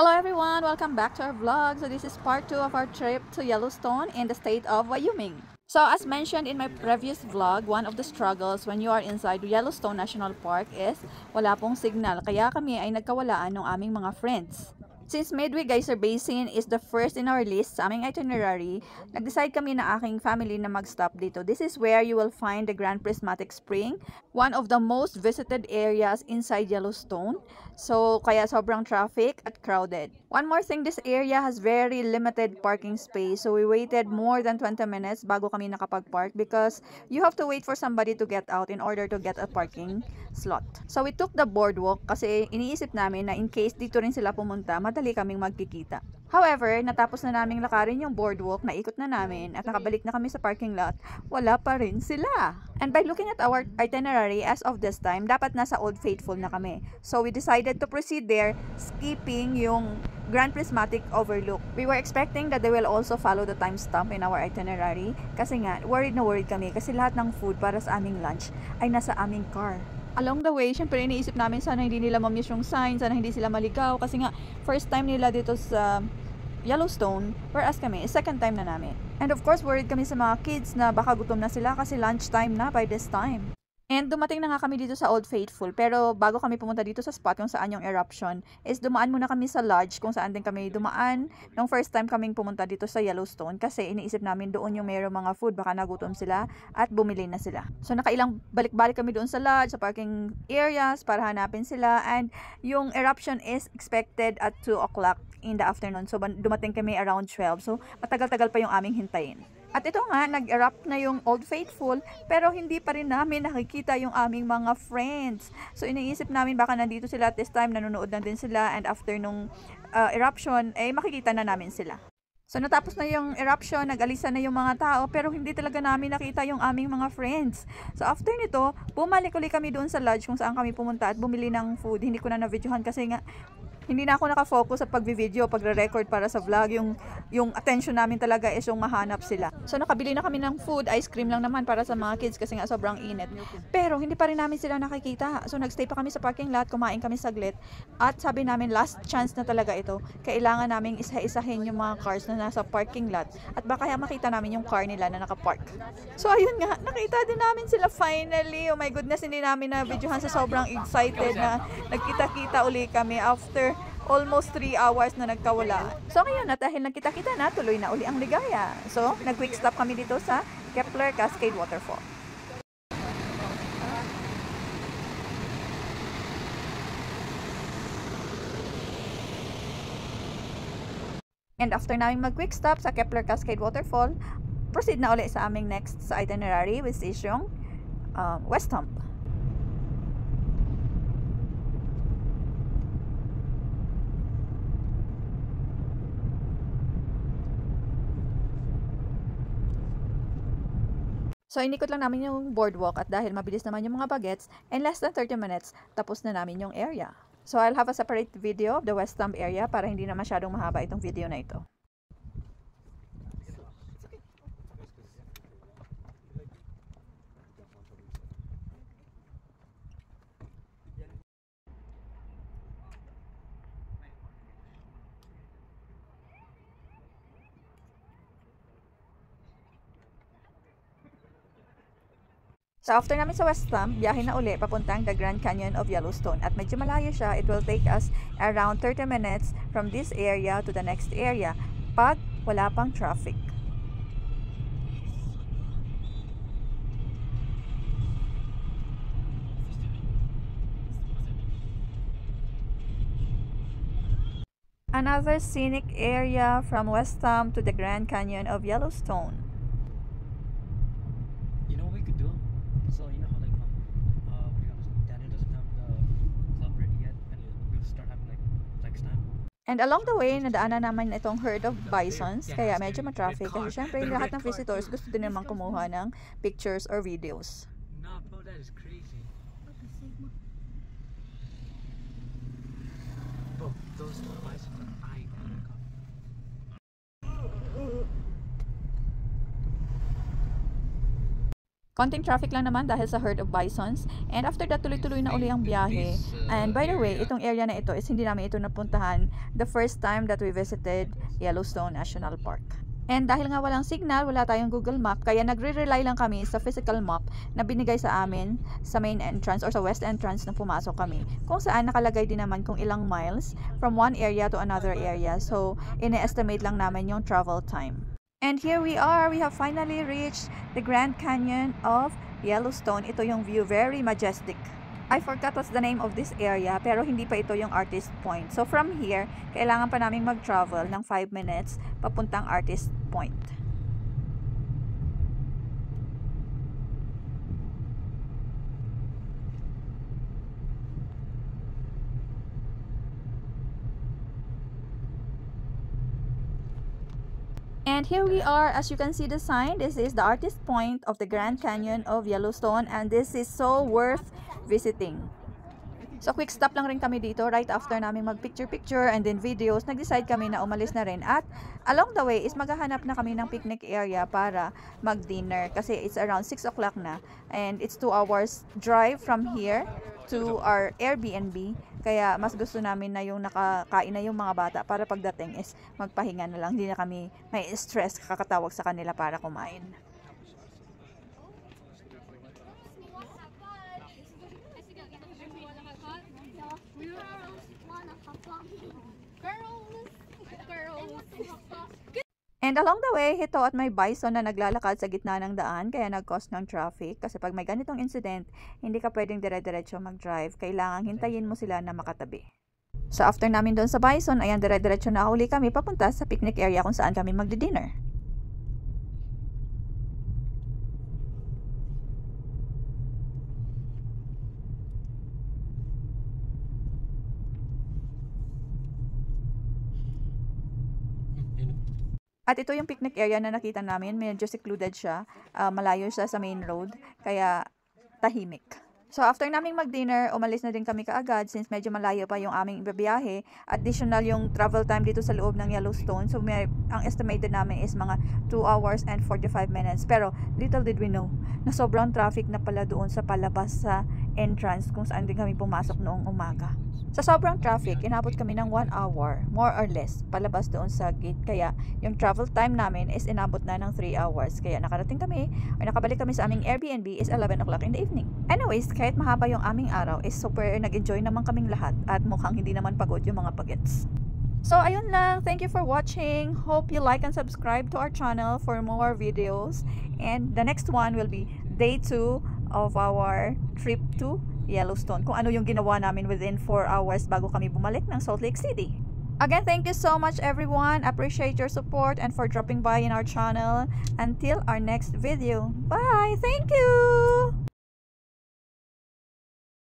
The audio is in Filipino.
Hello everyone! Welcome back to our vlog. So this is part 2 of our trip to Yellowstone in the state of Wyoming. So as mentioned in my previous vlog, one of the struggles when you are inside Yellowstone National Park is wala pong signal. Kaya kami ay nagkawalaan ng aming mga friends. Since Midway Geyser Basin is the first in our list sa aming itinerary, nag-decide kami na aking family na mag-stop dito. This is where you will find the Grand Prismatic Spring, one of the most visited areas inside Yellowstone. So, kaya sobrang traffic at crowded. One more thing, this area has very limited parking space. So, we waited more than 20 minutes bago kami nakapag-park because you have to wait for somebody to get out in order to get a parking slot. So, we took the boardwalk kasi iniisip namin na in case dito rin sila pumunta, madali kaming magkikita. However, natapos na naming lakarin yung boardwalk, naikot na namin at nakabalik na kami sa parking lot, wala pa rin sila. And by looking at our itinerary as of this time, dapat nasa Old Faithful na kami. So we decided to proceed there, skipping yung Grand Prismatic Overlook. We were expecting that they will also follow the timestamp in our itinerary kasi nga, worried na worried kami kasi lahat ng food para sa aming lunch ay nasa aming car. Along the way, syempre iniisip namin sana hindi nila ma-miss yung sign, sana hindi sila maligaw kasi nga first time nila dito sa Yellowstone, whereas kami, second time na namin. And of course, worried kami sa mga kids na baka gutom na sila kasi lunchtime na by this time. And dumating na nga kami dito sa Old Faithful, pero bago kami pumunta dito sa spot kung saan yung eruption, is dumaan muna kami sa lodge kung saan din kami dumaan nung first time kaming pumunta dito sa Yellowstone kasi iniisip namin doon yung mayroong mga food, baka nagutom sila at bumili na sila. So nakailang balik-balik kami doon sa lodge, sa parking areas para hanapin sila, and yung eruption is expected at 2 o'clock in the afternoon. So dumating kami around 12, so matagal-tagal pa yung aming hintayin. At ito nga, nag-erupt na yung Old Faithful, pero hindi pa rin namin nakikita yung aming mga friends. So, iniisip namin baka nandito sila at this time, nanonood na din sila, and after nung eruption, makikita na namin sila. So, natapos na yung eruption, nag-alisa na yung mga tao, pero hindi talaga namin nakita yung aming mga friends. So, after nito, bumalik ulit kami doon sa lodge kung saan kami pumunta at bumili ng food. Hindi ko na na-videohan kasi nga, hindi na ako nakafocus sa pagvi-video, pagre-record para sa vlog. Yung attention namin talaga is yung mahanap sila. So nakabili na kami ng food, ice cream lang naman para sa mga kids kasi nga sobrang init. Pero hindi pa rin namin sila nakikita. So nagstay pa kami sa parking lot, kumain kami saglit. At sabi namin last chance na talaga ito. Kailangan naming isa-isahin yung mga cars na nasa parking lot. At baka makita namin yung car nila na nakapark. So ayun nga, nakita din namin sila finally. Oh my goodness, hindi namin na videohan sa sobrang excited na nagkita-kita uli kami after almost 3 hours na nagkawala. So ngayon na dahil nagkita-kita na, tuloy na uli ang ligaya. So nag-quick stop kami dito sa Kepler Cascade Waterfall. And after namin mag-quick stop sa Kepler Cascade Waterfall, proceed na uli sa aming next sa itinerary which is yung West Hump. So, inikot lang namin yung boardwalk at dahil mabilis naman yung mga bagets, in less than 30 minutes, tapos na namin yung area. So, I'll have a separate video of the West Hump area para hindi na masyadong mahaba itong video na ito. So after namin sa West Hump, biyahe na uli papuntang the Grand Canyon of Yellowstone. At medyo malayo siya, it will take us around 30 minutes from this area to the next area pag wala pang traffic. Another scenic area from West Hump to the Grand Canyon of Yellowstone. You know what we could do? So you know how like what do you call this? Daniel doesn't have the club ready yet, and we'll start having like flex time. And along the way, nadaanan naman itong herd of bisons, kaya medyo ma-traffic kasi syempre lahat ng visitors gusto din naman kumuha ng pictures or videos. Nah, bro, that is crazy. Bro, those bisons are eyeing. Oh my god. Konting traffic lang naman dahil sa herd of bisons. And after that, tuloy-tuloy na uli ang biyahe. And by the way, itong area na ito is hindi namin ito napuntahan the first time that we visited Yellowstone National Park. And dahil nga walang signal, wala tayong Google Map, kaya nagre-rely lang kami sa physical map na binigay sa amin sa main entrance or sa west entrance na pumasok kami. Kung saan nakalagay din naman kung ilang miles from one area to another area. So, ine-estimate lang namin yung travel time. And here we are, we have finally reached the Grand Canyon of Yellowstone. Ito yung view, very majestic. I forgot what's the name of this area, pero hindi pa ito yung Artist Point. So from here, kailangan pa naming mag-travel ng 5 minutes papuntang Artist Point. And here we are, as you can see the sign, this is the Artist Point of the Grand Canyon of Yellowstone, and this is so worth visiting. So quick stop lang rin kami dito right after namin mag-picture-picture and then videos. Nag-decide kami na umalis na rin, at along the way is maghahanap na kami ng picnic area para mag-dinner kasi it's around 6 o'clock na, and it's 2 hours drive from here to our Airbnb. Kaya mas gusto namin na yung nakakain na yung mga bata para pagdating is magpahinga na lang. Hindi na kami may stress kakatawag sa kanila para kumain. And along the way, Hito at may bison na naglalakad sa gitna ng daan, kaya nag-cause ng traffic. Kasi pag may ganitong incident, hindi ka pwedeng dire-diretso mag-drive. Kailangan hintayin mo sila na makatabi. So after namin doon sa bison, ayan, dire-diretso na uli kami papunta sa picnic area kung saan kami magdi-dinner. At ito yung picnic area na nakita namin, medyo secluded siya, malayo siya sa main road, kaya tahimik. So after naming mag-dinner, umalis na din kami kaagad since medyo malayo pa yung aming ibiyahe. Additional yung travel time dito sa loob ng Yellowstone, so ang estimated namin is mga 2 hours and 45 minutes. Pero little did we know na sobrang traffic na pala doon sa palabas sa entrance kung saan din kami pumasok noong umaga. Sa sobrang traffic, inabot kami ng 1 hour, more or less, palabas doon sa gate. Kaya yung travel time namin is inabot na ng 3 hours. Kaya nakarating kami, o nakabalik kami sa aming Airbnb is 11 o'clock in the evening. Anyways, kahit mahaba yung aming araw, is super nag-enjoy naman kaming lahat. At mukhang hindi naman pagod yung mga pagets. So, ayun lang. Thank you for watching. Hope you like and subscribe to our channel for more videos. And the next one will be day 2 of our trip to Yellowstone. Kung ano yung ginawa namin within 4 hours bago kami bumalik ng Salt Lake City. Again, thank you so much everyone. Appreciate your support and for dropping by in our channel. Until our next video. Bye! Thank you!